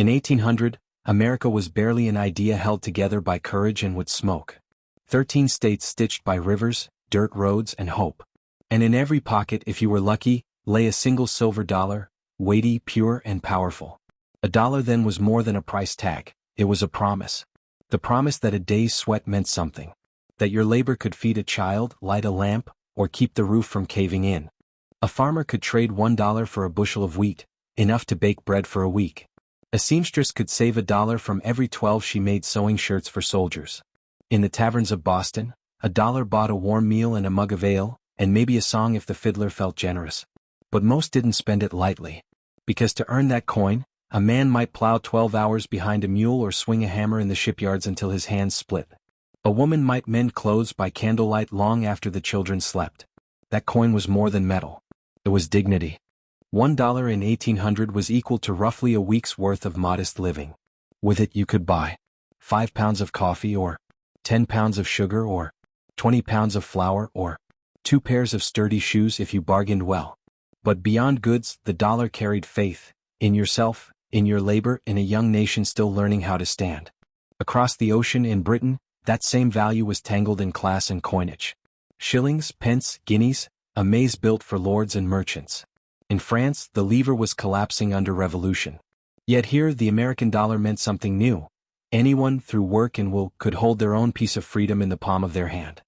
In 1800, America was barely an idea held together by courage and wood smoke. 13 states stitched by rivers, dirt roads, and hope. And in every pocket, if you were lucky, lay a single silver dollar, weighty, pure, and powerful. A dollar then was more than a price tag, it was a promise. The promise that a day's sweat meant something. That your labor could feed a child, light a lamp, or keep the roof from caving in. A farmer could trade $1 for a bushel of wheat, enough to bake bread for a week. A seamstress could save $1 from every 12 she made sewing shirts for soldiers. In the taverns of Boston, $1 bought a warm meal and a mug of ale, and maybe a song if the fiddler felt generous. But most didn't spend it lightly. Because to earn that coin, a man might plow 12 hours behind a mule or swing a hammer in the shipyards until his hands split. A woman might mend clothes by candlelight long after the children slept. That coin was more than metal. It was dignity. $1 in 1800 was equal to roughly a week's worth of modest living. With it you could buy 5 pounds of coffee or 10 pounds of sugar or 20 pounds of flour or 2 pairs of sturdy shoes if you bargained well. But beyond goods, the dollar carried faith, in yourself, in your labor, in a young nation still learning how to stand. Across the ocean in Britain, that same value was tangled in class and coinage. Shillings, pence, guineas, a maze built for lords and merchants. In France, the lever was collapsing under revolution. Yet here, the American dollar meant something new. Anyone, through work and will, could hold their own piece of freedom in the palm of their hand.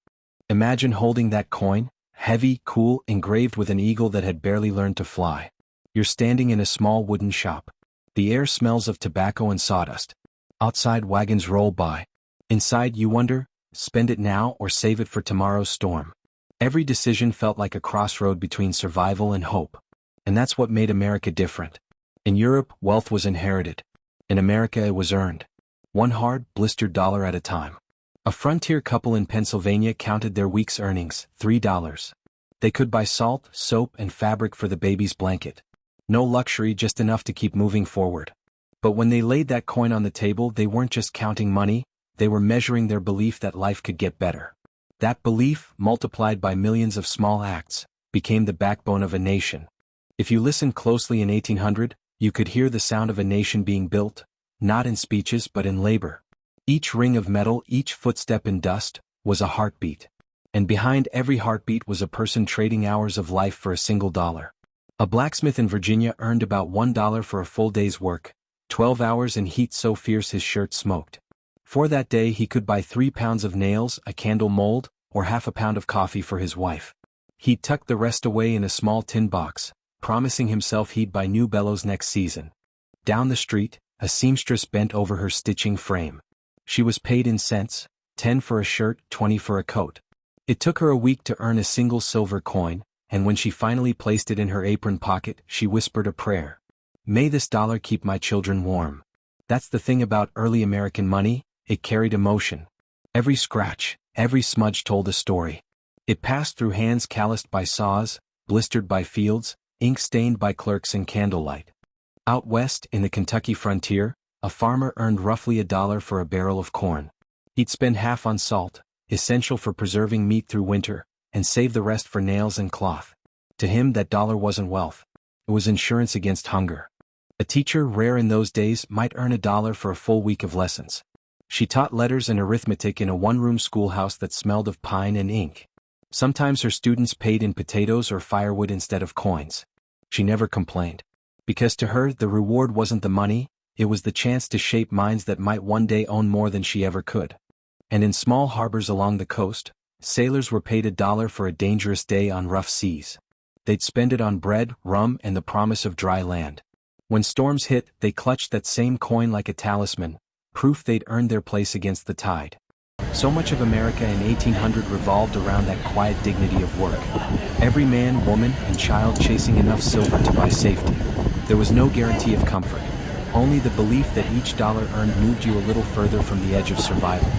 Imagine holding that coin, heavy, cool, engraved with an eagle that had barely learned to fly. You're standing in a small wooden shop. The air smells of tobacco and sawdust. Outside, wagons roll by. Inside, you wonder, spend it now or save it for tomorrow's storm. Every decision felt like a crossroad between survival and hope. And that's what made America different. In Europe, wealth was inherited. In America, it was earned. One hard, blistered dollar at a time. A frontier couple in Pennsylvania counted their week's earnings, $3. They could buy salt, soap, and fabric for the baby's blanket. No luxury, just enough to keep moving forward. But when they laid that coin on the table, they weren't just counting money, they were measuring their belief that life could get better. That belief, multiplied by millions of small acts, became the backbone of a nation. If you listened closely in 1800, you could hear the sound of a nation being built, not in speeches but in labor. Each ring of metal, each footstep in dust, was a heartbeat. And behind every heartbeat was a person trading hours of life for a single dollar. A blacksmith in Virginia earned about $1 for a full day's work, 12 hours in heat so fierce his shirt smoked. For that day he could buy 3 pounds of nails, a candle mold, or half a pound of coffee for his wife. He'd tuck the rest away in a small tin box, promising himself he'd buy new bellows next season. Down the street, a seamstress bent over her stitching frame. She was paid in cents, 10 for a shirt, 20 for a coat. It took her a week to earn a single silver coin, and when she finally placed it in her apron pocket, she whispered a prayer. May this dollar keep my children warm. That's the thing about early American money, it carried emotion. Every scratch, every smudge told a story. It passed through hands calloused by saws, blistered by fields, ink-stained by clerks in candlelight. Out west, in the Kentucky frontier, a farmer earned roughly $1 for a barrel of corn. He'd spend half on salt, essential for preserving meat through winter, and save the rest for nails and cloth. To him, that dollar wasn't wealth. It was insurance against hunger. A teacher, rare in those days, might earn $1 for a full week of lessons. She taught letters and arithmetic in a one-room schoolhouse that smelled of pine and ink. Sometimes her students paid in potatoes or firewood instead of coins. She never complained. Because to her, the reward wasn't the money, it was the chance to shape minds that might one day own more than she ever could. And in small harbors along the coast, sailors were paid $1 for a dangerous day on rough seas. They'd spend it on bread, rum, and the promise of dry land. When storms hit, they clutched that same coin like a talisman, proof they'd earned their place against the tide. So much of America in 1800 revolved around that quiet dignity of work. Every man, woman, and child chasing enough silver to buy safety. There was no guarantee of comfort, only the belief that each dollar earned moved you a little further from the edge of survival.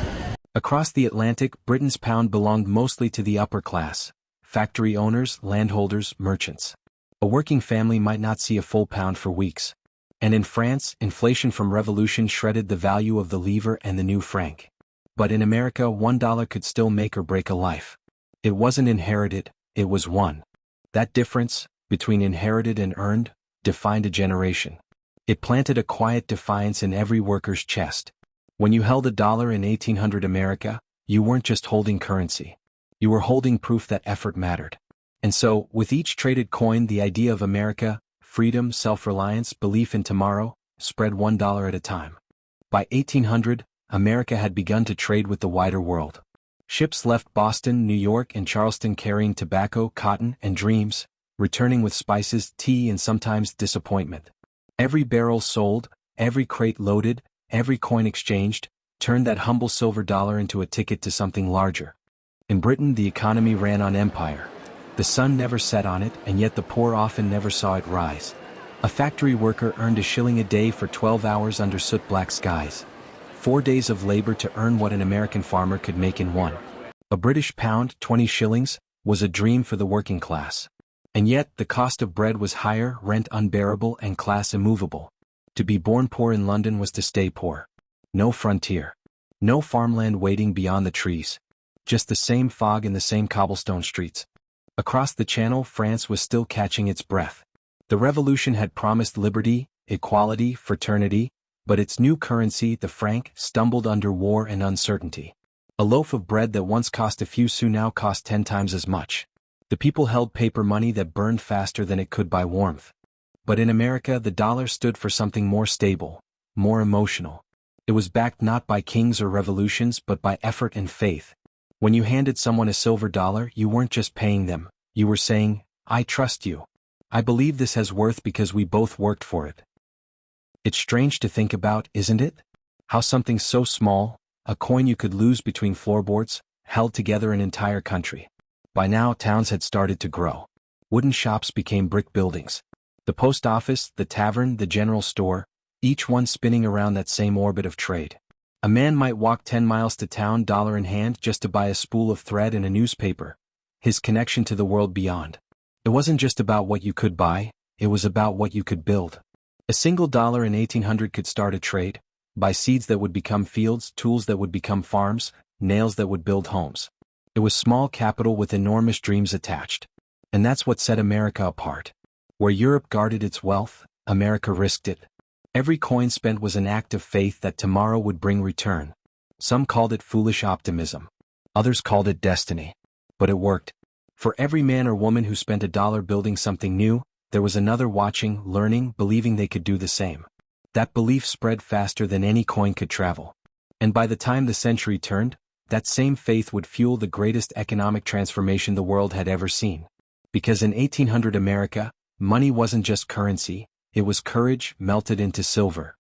Across the Atlantic, Britain's pound belonged mostly to the upper class, factory owners, landholders, merchants. A working family might not see a full pound for weeks. And in France, inflation from revolution shredded the value of the livre and the new franc. But in America, $1 could still make or break a life. It wasn't inherited, it was won. That difference, between inherited and earned, defined a generation. It planted a quiet defiance in every worker's chest. When you held $1 in 1800 America, you weren't just holding currency. You were holding proof that effort mattered. And so, with each traded coin, the idea of America, freedom, self-reliance, belief in tomorrow, spread $1 at a time. By 1800, America had begun to trade with the wider world. Ships left Boston, New York, and Charleston carrying tobacco, cotton, and dreams, returning with spices, tea, and sometimes disappointment. Every barrel sold, every crate loaded, every coin exchanged, turned that humble silver dollar into a ticket to something larger. In Britain, the economy ran on empire. The sun never set on it, and yet the poor often never saw it rise. A factory worker earned $1 a day for 12 hours under soot-black skies. 4 days of labor to earn what an American farmer could make in one. A British pound, 20 shillings, was a dream for the working class. And yet, the cost of bread was higher, rent unbearable, and class immovable. To be born poor in London was to stay poor. No frontier. No farmland waiting beyond the trees. Just the same fog and the same cobblestone streets. Across the Channel, France was still catching its breath. The revolution had promised liberty, equality, fraternity, but its new currency, the franc, stumbled under war and uncertainty. A loaf of bread that once cost a few sous now cost 10 times as much. The people held paper money that burned faster than it could buy warmth. But in America, the dollar stood for something more stable, more emotional. It was backed not by kings or revolutions but by effort and faith. When you handed someone a silver dollar, you weren't just paying them, you were saying, "I trust you. I believe this has worth because we both worked for it." It's strange to think about, isn't it? How something so small, a coin you could lose between floorboards, held together an entire country. By now, towns had started to grow. Wooden shops became brick buildings. The post office, the tavern, the general store, each one spinning around that same orbit of trade. A man might walk 10 miles to town, dollar in hand, just to buy a spool of thread and a newspaper. His connection to the world beyond. It wasn't just about what you could buy, it was about what you could build. A single dollar in 1800 could start a trade, buy seeds that would become fields, tools that would become farms, nails that would build homes. It was small capital with enormous dreams attached. And that's what set America apart. Where Europe guarded its wealth, America risked it. Every coin spent was an act of faith that tomorrow would bring return. Some called it foolish optimism. Others called it destiny. But it worked. For every man or woman who spent $1 building something new, there was another watching, learning, believing they could do the same. That belief spread faster than any coin could travel. And by the time the century turned, that same faith would fuel the greatest economic transformation the world had ever seen. Because in 1800 America, money wasn't just currency, it was courage melted into silver.